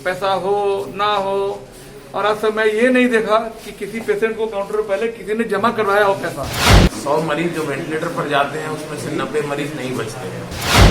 पैसा हो ना हो। और आज तक मैं ये नहीं देखा कि किसी पेशेंट को काउंटर पर पहले किसी ने जमा करवाया हो पैसा। 100 मरीज जो वेंटिलेटर पर जाते हैं उसमें से 90 मरीज नहीं बचते हैं।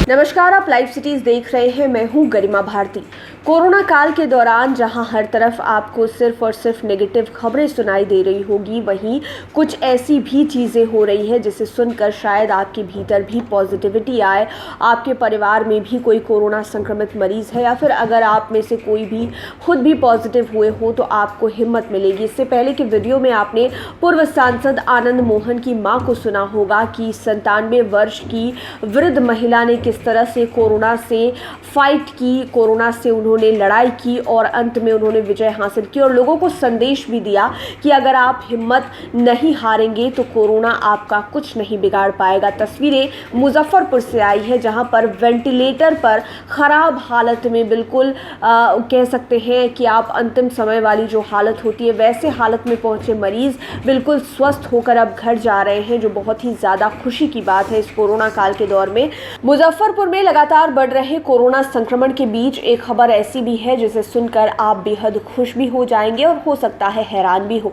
नमस्कार, आप लाइव सिटीज देख रहे हैं। मैं हूं गरिमा भारती। कोरोना काल के दौरान जहां हर तरफ आपको सिर्फ और सिर्फ नेगेटिव खबरें सुनाई दे रही होगी, वहीं कुछ ऐसी भी चीज़ें हो रही है जिसे सुनकर शायद आपके भीतर भी पॉजिटिविटी आए, आपके परिवार में भी कोई कोरोना संक्रमित मरीज है या फिर अगर आप में से कोई भी खुद भी पॉजिटिव हुए हो तो आपको हिम्मत मिलेगी। इससे पहले के वीडियो में आपने पूर्व सांसद आनंद मोहन की मां को सुना होगा कि 97 वर्ष की वृद्ध महिला ने किस तरह से कोरोना से फाइट की, कोरोना से उन्होंने लड़ाई की और अंत में उन्होंने विजय हासिल की और लोगों को संदेश भी दिया कि अगर आप हिम्मत नहीं हारेंगे तो कोरोना आपका कुछ नहीं बिगाड़ पाएगा। तस्वीरें मुजफ्फरपुर से आई है जहां पर वेंटिलेटर पर खराब हालत में, बिल्कुल कह सकते हैं कि आप अंतिम समय वाली जो हालत होती है वैसे हालत में पहुंचे मरीज बिल्कुल स्वस्थ होकर अब घर जा रहे हैं, जो बहुत ही ज़्यादा खुशी की बात है। इस कोरोना काल के दौर में मुजफ्फरपुर में लगातार बढ़ रहे कोरोना संक्रमण के बीच एक खबर ऐसी भी है जिसे सुनकर आप बेहद खुश भी हो जाएंगे और हो सकता है हैरान भी हो।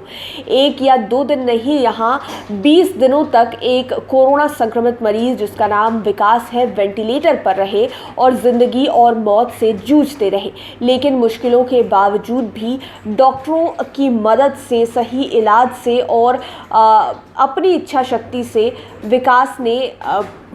1 या 2 दिन नहीं, यहाँ 20 दिनों तक एक कोरोना संक्रमित मरीज जिसका नाम विकास है वेंटिलेटर पर रहे और जिंदगी और मौत से जूझते रहे, लेकिन मुश्किलों के बावजूद भी डॉक्टरों की मदद से, सही इलाज से और अपनी इच्छा शक्ति से विकास ने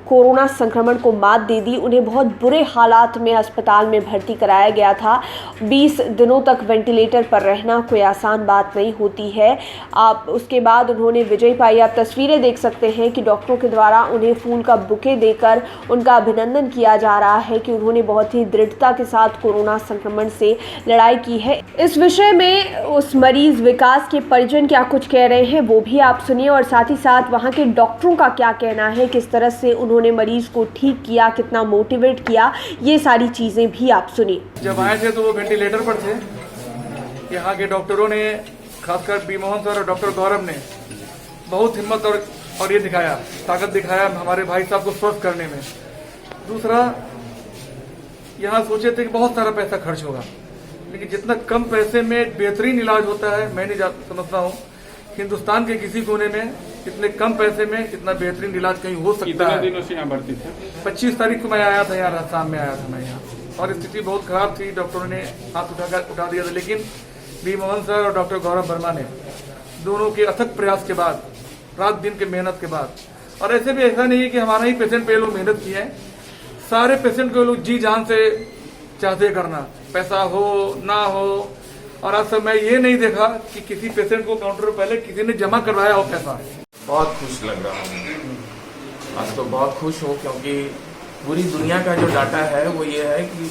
कोरोना संक्रमण को मात दे दी। उन्हें बहुत बुरे हालात में अस्पताल में भर्ती कराया गया था। 20 दिनों तक वेंटिलेटर पर रहना कोई आसान बात नहीं होती है। आप उसके बाद उन्होंने विजय पाई। आप तस्वीरें देख सकते हैं कि डॉक्टरों के द्वारा उन्हें फूल का बुके देकर उनका अभिनंदन किया जा रहा है कि उन्होंने बहुत ही दृढ़ता के साथ कोरोना संक्रमण से लड़ाई की है। इस विषय में उस मरीज विकास के परिजन क्या कुछ कह रहे हैं वो भी आप सुनिए और साथ ही साथ वहाँ के डॉक्टरों का क्या कहना है, किस तरह से उन्होंने मरीज को ठीक किया, कितना मोटिवेट किया, ये सारी चीजें भी आप सुनिए। जब आए थे तो वो वेंटिलेटर पर थे। यहाँ के डॉक्टरों ने, खासकर बी मोहन सर और डॉक्टर गौरव ने बहुत हिम्मत और ये दिखाया, ताकत दिखाया हमारे भाई साहब को स्वस्थ करने में। दूसरा, यहाँ सोचे थे कि बहुत सारा पैसा खर्च होगा, लेकिन जितना कम पैसे में बेहतरीन इलाज होता है, मैं नहीं समझता हूँ हिंदुस्तान के किसी कोने में इतने कम पैसे में इतना बेहतरीन इलाज कहीं हो सकता है। दिनों से यहाँ भर्ती थे? 25 तारीख को मैं आया था, यहाँ शाम में आया था मैं यहाँ, और स्थिति बहुत खराब थी। डॉक्टरों ने हाथ उठा दिया था, लेकिन बी मोहन सर और डॉक्टर गौरव वर्मा ने दोनों के अथक प्रयास के बाद, रात दिन के मेहनत के बाद, और ऐसे भी ऐसा नहीं है कि हमारा ही पेशेंट पे लोग मेहनत किए हैं, सारे पेशेंट को लोग जी जान से चाहते करना, पैसा हो ना हो। और आज तक मैं ये नहीं देखा कि किसी पेशेंट को काउंटर पर पहले किसी ने जमा करवाया हो पैसा। बहुत खुश लग रहा हूँ आज, तो बहुत खुश हूँ क्योंकि पूरी दुनिया का जो डाटा है वो ये है कि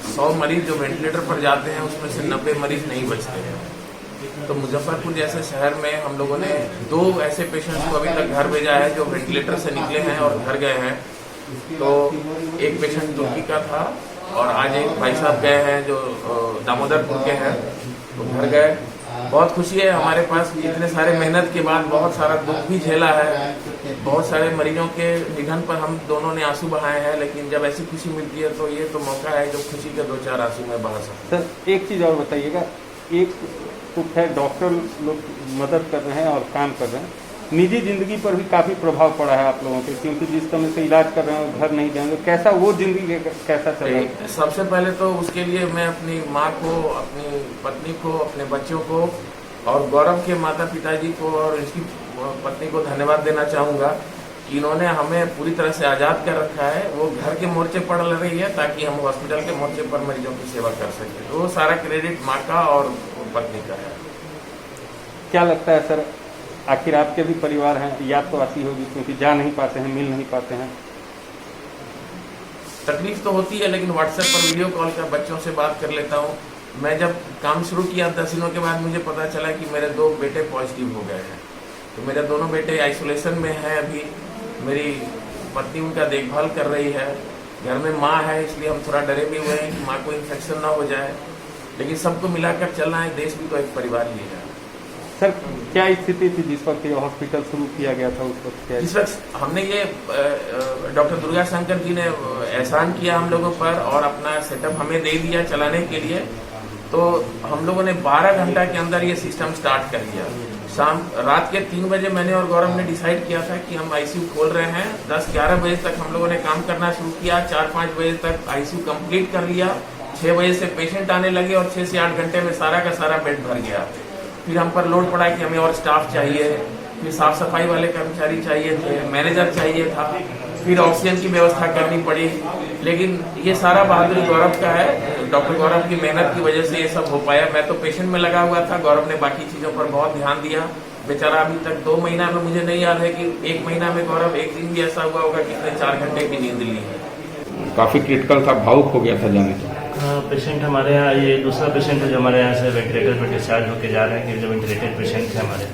100 मरीज जो वेंटिलेटर पर जाते हैं उसमें से 90 मरीज नहीं बचते हैं। तो मुजफ्फरपुर जैसे शहर में हम लोगों ने 2 ऐसे पेशेंट्स को अभी तक घर भेजा है जो वेंटिलेटर से निकले हैं और घर गए हैं। तो एक पेशेंट तुर्की का था और आज एक भाई साहब गए हैं जो दामोदरपुर के हैं, तो घर गए। बहुत खुशी है हमारे पास, इतने सारे मेहनत के बाद बहुत सारा दुख भी झेला है, बहुत सारे मरीजों के निधन पर हम दोनों ने आंसू बहाए हैं, लेकिन जब ऐसी खुशी मिलती है तो ये तो मौका है जो खुशी के 2-4 आंसू में बहा सकते। सर एक चीज़ और बताइएगा, एक तो है डॉक्टर लोग मदद कर रहे हैं और काम कर रहे हैं, निजी जिंदगी पर भी काफ़ी प्रभाव पड़ा है आप लोगों के, क्योंकि जिस समय से इलाज कर रहे हैं घर नहीं जाएंगे, कैसा वो जिंदगी कैसा चल रहा है? सबसे पहले तो उसके लिए मैं अपनी माँ को, अपनी पत्नी को, अपने बच्चों को और गौरव के माता पिताजी को और इसकी पत्नी को धन्यवाद देना चाहूँगा कि इन्होंने हमें पूरी तरह से आज़ाद कर रखा है। वो घर के मोर्चे पर लड़ रही है ताकि हम हॉस्पिटल के मोर्चे पर मरीजों की सेवा कर सकें। तो वो सारा क्रेडिट माँ का और पत्नी का है। क्या लगता है सर, आखिर आपके भी परिवार हैं, याद तो आती होगी क्योंकि जा नहीं पाते हैं, मिल नहीं पाते हैं। तकलीफ तो होती है, लेकिन व्हाट्सएप पर वीडियो कॉल कर बच्चों से बात कर लेता हूँ। मैं जब काम शुरू किया 10 दिनों के बाद मुझे पता चला कि मेरे 2 बेटे पॉजिटिव हो गए हैं। तो मेरे दोनों बेटे आइसोलेशन में हैं अभी। मेरी पत्नी उनका देखभाल कर रही है, घर में माँ है, इसलिए हम थोड़ा डरे भी हुए हैं कि माँ को इन्फेक्शन ना हो जाए, लेकिन सबको मिलाकर चलना है। देश भी तो एक परिवार ही है। सर क्या स्थिति थी जिस वक्त ये हॉस्पिटल शुरू किया गया था? उस वक्त क्या? इस वक्त हमने ये डॉक्टर दुर्गा शंकर जी ने एहसान किया हम लोगों पर और अपना सेटअप हमें दे दिया चलाने के लिए। तो हम लोगों ने 12 घंटा के अंदर ये सिस्टम स्टार्ट कर दिया। रात के 3 बजे मैंने और गौरव ने डिसाइड किया था कि हम आईसीयू खोल रहे हैं। 10-11 बजे तक हम लोगों ने काम करना शुरू किया। 4-5 बजे तक आईसीयू कंप्लीट कर लिया। 6 बजे से पेशेंट आने लगे और 6 से 8 घंटे में सारा का सारा बेड भर गया। फिर हम पर लोड पड़ा कि हमें और स्टाफ चाहिए, फिर साफ सफाई वाले कर्मचारी चाहिए थे, मैनेजर चाहिए था, फिर ऑक्सीजन की व्यवस्था करनी पड़ी। लेकिन ये सारा बहादुरी गौरव का है, डॉक्टर गौरव की मेहनत की वजह से ये सब हो पाया। मैं तो पेशेंट में लगा हुआ था, गौरव ने बाकी चीजों पर बहुत ध्यान दिया। बेचारा अभी तक 2 महीना में मुझे नहीं याद है कि 1 महीना में गौरव एक दिन भी ऐसा हुआ होगा कि इसने 4 घंटे की नींद ली है। काफी क्रिटिकल था, भावुक हो गया था जाने तो। हाँ, पेशेंट हमारे यहाँ ये दूसरा पेशेंट है जो हमारे यहाँ से वेंटिलेटर पर डिस्चार्ज होकर जा रहे हैं। कि जो वेंटिलेटेड पेशेंट थे हमारे,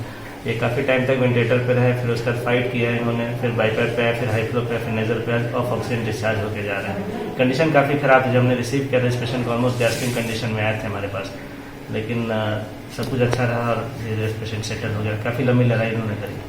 ये काफ़ी टाइम तक वेंटिलेटर पे रहे, फिर उसका फाइट किया है इन्होंने, फिर बाईपास पे आया, फिर हाई फ्लो पे, फिर नेजल पे ऑफ ऑक्सीजन डिस्चार्ज होकर जा रहे हैं। कंडीशन काफ़ी खराब थी। जब हमने रिसीव किया था इस पेशेंट को, ऑलमोस्ट गैस्ट्रिक कंडीशन में आए थे हमारे पास, लेकिन सब कुछ अच्छा रहा और धीरे पेशेंट सेटल हो गया। काफ़ी लंबी लड़ाई इन्होंने करी।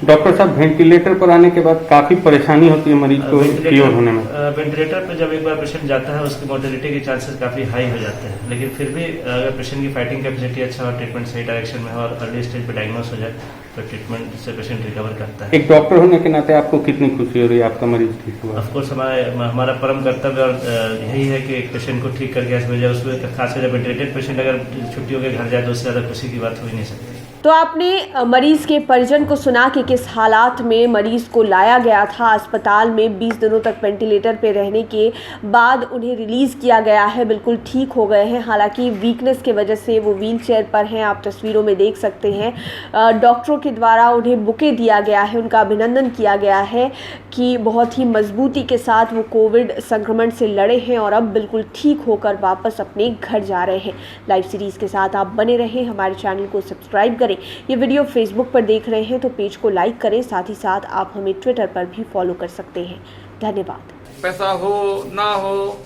डॉक्टर साहब, वेंटिलेटर पर आने के बाद काफी परेशानी होती है मरीज को क्योर होने में। वेंटिलेटर पे जब एक बार पेशेंट जाता है उसकी मोर्टेलिटी के चांसेस काफ़ी हाई हो जाते हैं, लेकिन फिर भी अगर पेशेंट की फाइटिंग कैपेसिटी अच्छा और ट्रीटमेंट सही डायरेक्शन में हो और अर्ली स्टेज पे डायग्नोस हो जाए तो ट्रीटमेंट से पेशेंट रिकवर करता है। एक डॉक्टर होने के नाते आपको कितनी खुशी हो रही है आपका मरीज ठीक हुआ? ऑफकोर्स हमारा परम कर्तव्य और यही है कि एक पेशेंट को ठीक करके भेजा, उसमें खासकर जब वेंटिलेटेड पेशेंट अगर छुट्टी होकर घर जाए तो उससे ज़्यादा खुशी की बात हो ही नहीं सकती। तो आपने मरीज के परिजन को सुना कि किस हालात में मरीज को लाया गया था। अस्पताल में 20 दिनों तक वेंटिलेटर पे रहने के बाद उन्हें रिलीज़ किया गया है, बिल्कुल ठीक हो गए हैं। हालांकि वीकनेस की वजह से वो व्हीलचेयर पर हैं, आप तस्वीरों में देख सकते हैं। डॉक्टरों के द्वारा उन्हें बुके दिया गया है, उनका अभिनंदन किया गया है कि बहुत ही मजबूती के साथ वो कोविड संक्रमण से लड़े हैं और अब बिल्कुल ठीक होकर वापस अपने घर जा रहे हैं। लाइव सीरीज़ के साथ आप बने रहें, हमारे चैनल को सब्सक्राइब करें। ये वीडियो फेसबुक पर देख रहे हैं तो पेज को लाइक करें, साथ ही साथ आप हमें ट्विटर पर भी फॉलो कर सकते हैं। धन्यवाद। पैसा हो ना हो,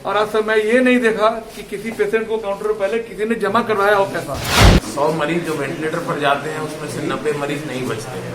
और आज तक मैं ये नहीं देखा कि किसी पेशेंट को काउंटर पर पहले किसी ने जमा करवाया हो पैसा। 100 मरीज जो वेंटिलेटर पर जाते हैं उसमें से 90 मरीज नहीं बचते हैं।